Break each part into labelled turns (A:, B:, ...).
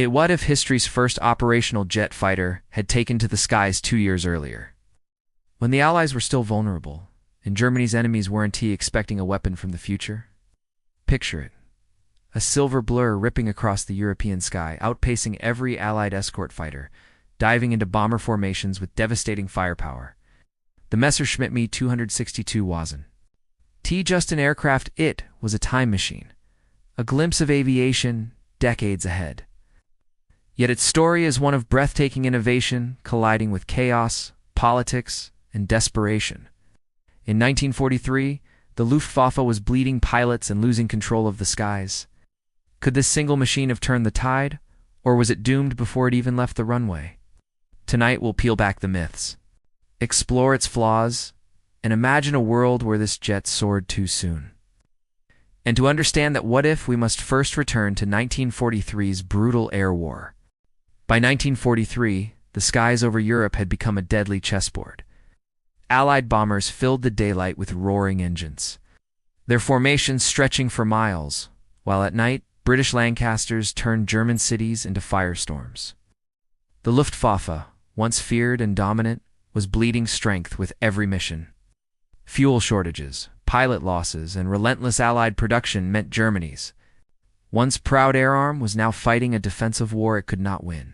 A: What if history's first operational jet fighter had taken to the skies 2 years earlier? When the Allies were still vulnerable, and Germany's enemies weren't expecting a weapon from the future? Picture it. A silver blur ripping across the European sky, outpacing every Allied escort fighter, diving into bomber formations with devastating firepower. The Messerschmitt Me 262 wasn't just an aircraft, it was a time machine. A glimpse of aviation decades ahead. Yet its story is one of breathtaking innovation, colliding with chaos, politics, and desperation. In 1943, the Luftwaffe was bleeding pilots and losing control of the skies. Could this single machine have turned the tide, or was it doomed before it even left the runway? Tonight we'll peel back the myths, explore its flaws, and imagine a world where this jet soared too soon. And to understand that what if, we must first return to 1943's brutal air war. By 1943, the skies over Europe had become a deadly chessboard. Allied bombers filled the daylight with roaring engines, their formations stretching for miles, while at night, British Lancasters turned German cities into firestorms. The Luftwaffe, once feared and dominant, was bleeding strength with every mission. Fuel shortages, pilot losses, and relentless Allied production meant Germany's once proud air arm was now fighting a defensive war it could not win.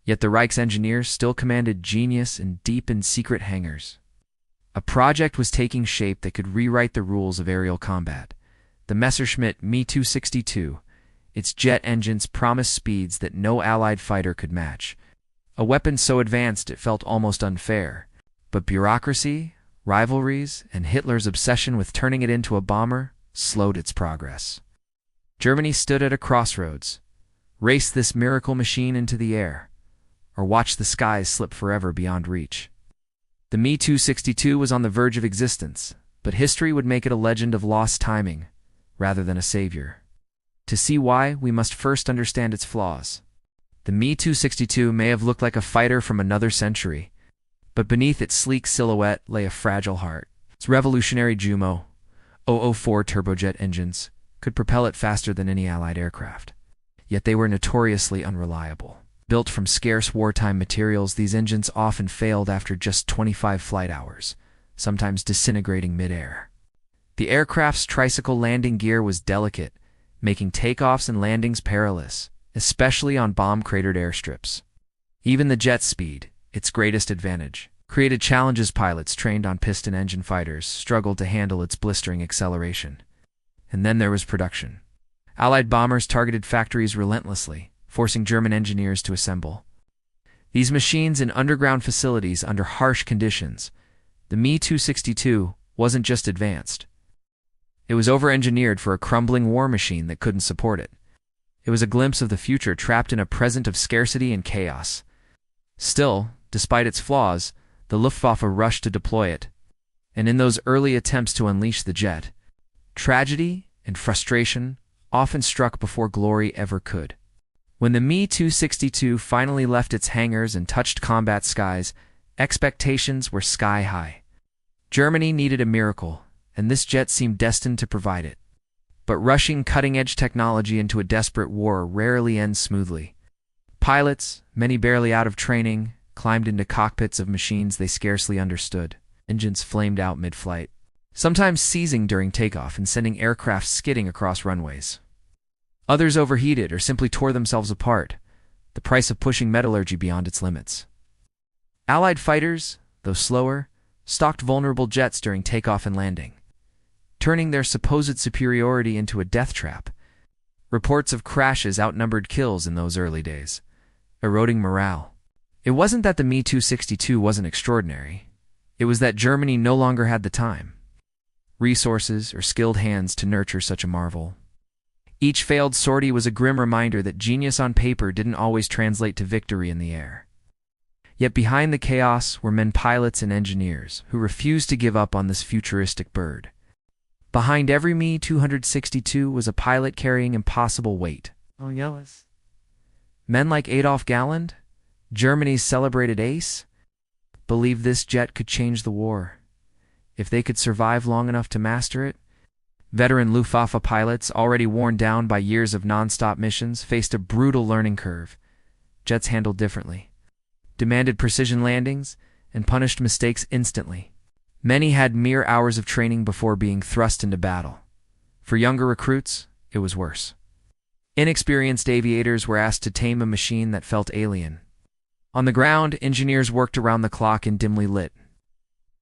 A: Yet the Reich's engineers still commanded genius in deep and secret hangars. A project was taking shape that could rewrite the rules of aerial combat. The Messerschmitt Me 262, its jet engines promised speeds that no Allied fighter could match. A weapon so advanced it felt almost unfair. But bureaucracy, rivalries, and Hitler's obsession with turning it into a bomber slowed its progress. Germany stood at a crossroads. Race this miracle machine into the air, or watch the skies slip forever beyond reach. The Me 262 was on the verge of existence, but history would make it a legend of lost timing, rather than a savior. To see why, we must first understand its flaws. The Me 262 may have looked like a fighter from another century, but beneath its sleek silhouette lay a fragile heart. Its revolutionary Jumo 004 turbojet engines could propel it faster than any Allied aircraft. Yet they were notoriously unreliable. Built from scarce wartime materials, these engines often failed after just 25 flight hours, sometimes disintegrating mid-air. The aircraft's tricycle landing gear was delicate, making takeoffs and landings perilous, especially on bomb-cratered airstrips. Even the jet speed, its greatest advantage, created challenges. Pilots trained on piston-engine fighters struggled to handle its blistering acceleration. And then there was production. Allied bombers targeted factories relentlessly, forcing German engineers to assemble these machines in underground facilities under harsh conditions. The Me 262 wasn't just advanced. It was over-engineered for a crumbling war machine that couldn't support it. It was a glimpse of the future trapped in a present of scarcity and chaos. Still, despite its flaws, the Luftwaffe rushed to deploy it. And in those early attempts to unleash the jet, tragedy and frustration often struck before glory ever could. When the Me 262 finally left its hangars and touched combat skies, expectations were sky high. Germany needed a miracle, and this jet seemed destined to provide it. But rushing cutting-edge technology into a desperate war rarely ends smoothly. Pilots, many barely out of training, climbed into cockpits of machines they scarcely understood. Engines flamed out mid-flight, sometimes seizing during takeoff and sending aircraft skidding across runways. Others overheated or simply tore themselves apart, the price of pushing metallurgy beyond its limits. Allied fighters, though slower, stalked vulnerable jets during takeoff and landing, turning their supposed superiority into a death trap. Reports of crashes outnumbered kills in those early days, eroding morale. It wasn't that the Me 262 wasn't extraordinary. It was that Germany no longer had the time, resources, or skilled hands to nurture such a marvel. Each failed sortie was a grim reminder that genius on paper didn't always translate to victory in the air. Yet behind the chaos were pilots and engineers who refused to give up on this futuristic bird. Behind every Me 262 was a pilot carrying impossible weight. Men like Adolf Galland, Germany's celebrated ace, believed this jet could change the war. If they could survive long enough to master it, Veteran Luftwaffe pilots, already worn down by years of non-stop missions, faced a brutal learning curve. Jets handled differently, demanded precision landings, and punished mistakes instantly. Many had mere hours of training before being thrust into battle. For younger recruits, it was worse. Inexperienced aviators were asked to tame a machine that felt alien. On the ground, engineers worked around the clock in dimly lit,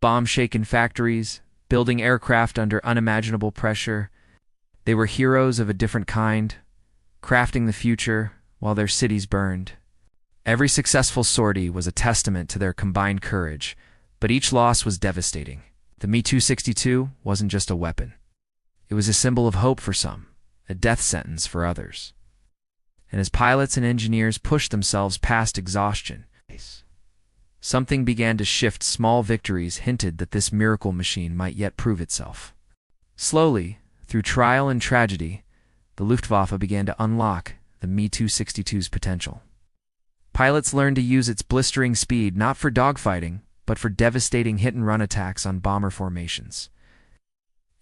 A: bomb-shaken factories, building aircraft under unimaginable pressure. They were heroes of a different kind, crafting the future while their cities burned. Every successful sortie was a testament to their combined courage, but each loss was devastating. The Me-262 wasn't just a weapon. It was a symbol of hope for some, a death sentence for others. And as pilots and engineers pushed themselves past exhaustion, something began to shift. Small victories hinted that this miracle machine might yet prove itself. Slowly, through trial and tragedy, the Luftwaffe began to unlock the Me-262's potential. Pilots learned to use its blistering speed not for dogfighting, but for devastating hit-and-run attacks on bomber formations.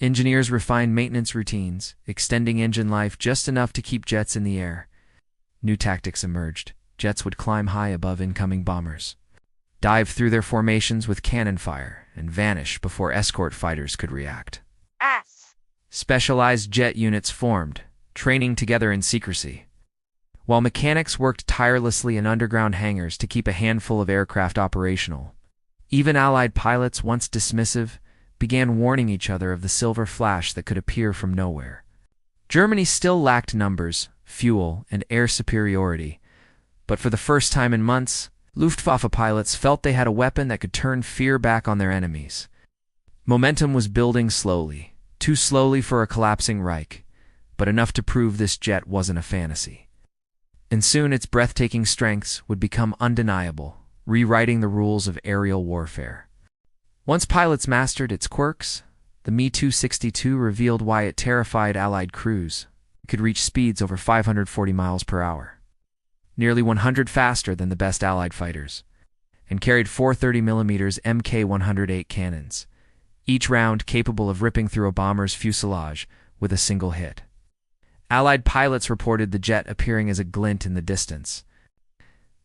A: Engineers refined maintenance routines, extending engine life just enough to keep jets in the air. New tactics emerged. Jets would climb high above incoming bombers, dive through their formations with cannon fire, and vanish before escort fighters could react. Specialized jet units formed, training together in secrecy, while mechanics worked tirelessly in underground hangars to keep a handful of aircraft operational. Even Allied pilots, once dismissive, began warning each other of the silver flash that could appear from nowhere. Germany still lacked numbers, fuel, and air superiority, but for the first time in months, Luftwaffe pilots felt they had a weapon that could turn fear back on their enemies. Momentum was building slowly, too slowly for a collapsing Reich, but enough to prove this jet wasn't a fantasy. And soon its breathtaking strengths would become undeniable, rewriting the rules of aerial warfare. Once pilots mastered its quirks, the Me-262 revealed why it terrified Allied crews. It could reach speeds over 540 miles per hour, nearly 100 faster than the best Allied fighters, and carried 430mm Mk-108 cannons, each round capable of ripping through a bomber's fuselage with a single hit. Allied pilots reported the jet appearing as a glint in the distance,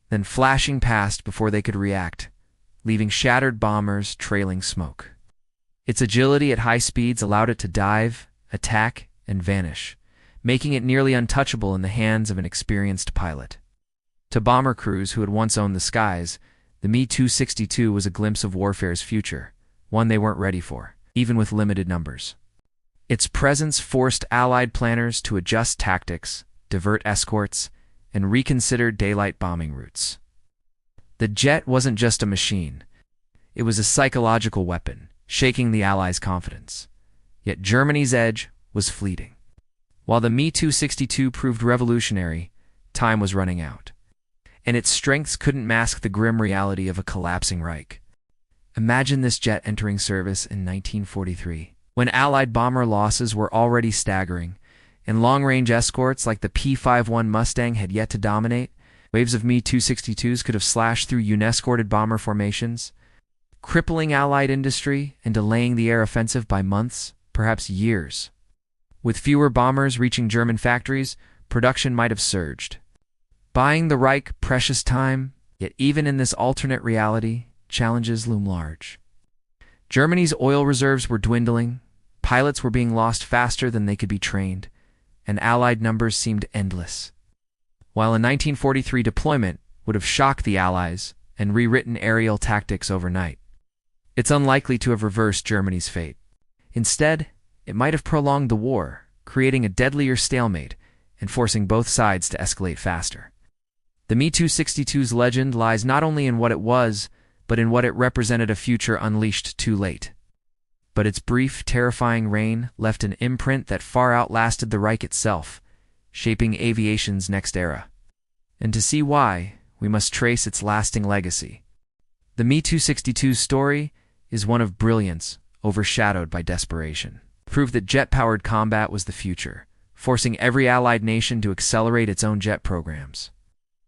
A: then flashing past before they could react, leaving shattered bombers trailing smoke. Its agility at high speeds allowed it to dive, attack, and vanish, making it nearly untouchable in the hands of an experienced pilot. To bomber crews who had once owned the skies, the Me-262 was a glimpse of warfare's future, one they weren't ready for, even with limited numbers. Its presence forced Allied planners to adjust tactics, divert escorts, and reconsider daylight bombing routes. The jet wasn't just a machine. It was a psychological weapon, shaking the Allies' confidence. Yet Germany's edge was fleeting. While the Me-262 proved revolutionary, time was running out, and its strengths couldn't mask the grim reality of a collapsing Reich. Imagine this jet entering service in 1943, when Allied bomber losses were already staggering, and long-range escorts like the P-51 Mustang had yet to dominate. Waves of Me-262s could have slashed through unescorted bomber formations, crippling Allied industry and delaying the air offensive by months, perhaps years. With fewer bombers reaching German factories, production might have surged, buying the Reich precious time. Yet even in this alternate reality, challenges loom large. Germany's oil reserves were dwindling, pilots were being lost faster than they could be trained, and Allied numbers seemed endless. While a 1943 deployment would have shocked the Allies and rewritten aerial tactics overnight, it's unlikely to have reversed Germany's fate. Instead, it might have prolonged the war, creating a deadlier stalemate and forcing both sides to escalate faster. The Me-262's legend lies not only in what it was, but in what it represented: a future unleashed too late. But its brief, terrifying reign left an imprint that far outlasted the Reich itself, shaping aviation's next era. And to see why, we must trace its lasting legacy. The Me-262's story is one of brilliance overshadowed by desperation. It proved that jet-powered combat was the future, forcing every Allied nation to accelerate its own jet programs.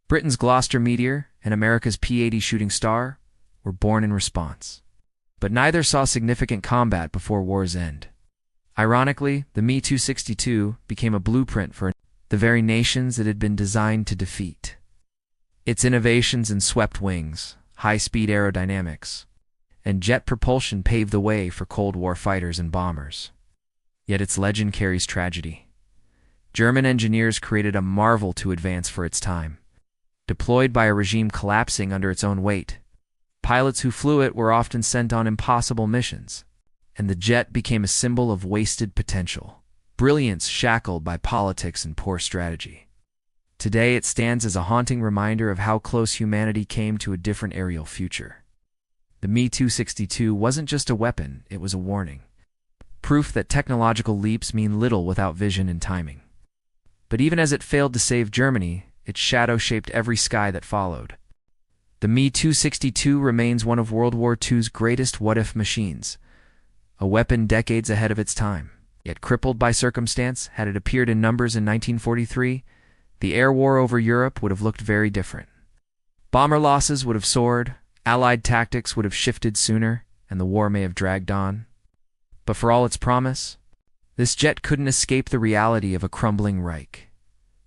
A: Britain's Gloucester Meteor and America's P-80 Shooting Star were born in response. But neither saw significant combat before war's end. Ironically, the Me 262 became a blueprint for the very nations it had been designed to defeat. Its innovations in swept wings, high-speed aerodynamics, and jet propulsion paved the way for Cold War fighters and bombers. Yet its legend carries tragedy. German engineers created a marvel to advance for its time. Deployed by a regime collapsing under its own weight, pilots who flew it were often sent on impossible missions, and the jet became a symbol of wasted potential, brilliance shackled by politics and poor strategy. Today it stands as a haunting reminder of how close humanity came to a different aerial future. The Me 262 wasn't just a weapon, it was a warning. Proof that technological leaps mean little without vision and timing. But even as it failed to save Germany, its shadow shaped every sky that followed. The Me 262 remains one of World War II's greatest what-if machines, a weapon decades ahead of its time. Yet crippled by circumstance, had it appeared in numbers in 1943, the air war over Europe would have looked very different. Bomber losses would have soared, Allied tactics would have shifted sooner, and the war may have dragged on. But for all its promise, this jet couldn't escape the reality of a crumbling Reich.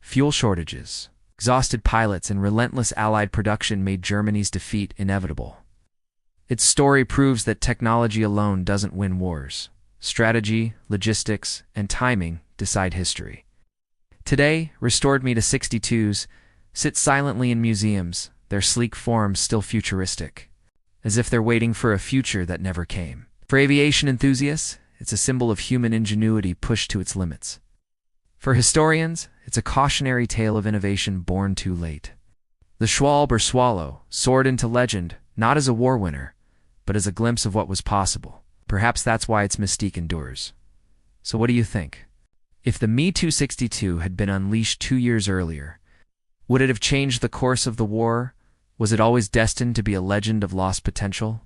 A: Fuel shortages, exhausted pilots, and relentless Allied production made Germany's defeat inevitable. Its story proves that technology alone doesn't win wars. Strategy, logistics, and timing decide history. Today, restored Me 262s sit silently in museums, their sleek forms still futuristic, as if they're waiting for a future that never came. For aviation enthusiasts, it's a symbol of human ingenuity pushed to its limits. For historians, it's a cautionary tale of innovation born too late. The Schwalbe or Swallow soared into legend, not as a war winner, but as a glimpse of what was possible. Perhaps that's why its mystique endures. So what do you think? If the Me 262 had been unleashed 2 years earlier, would it have changed the course of the war? Was it always destined to be a legend of lost potential?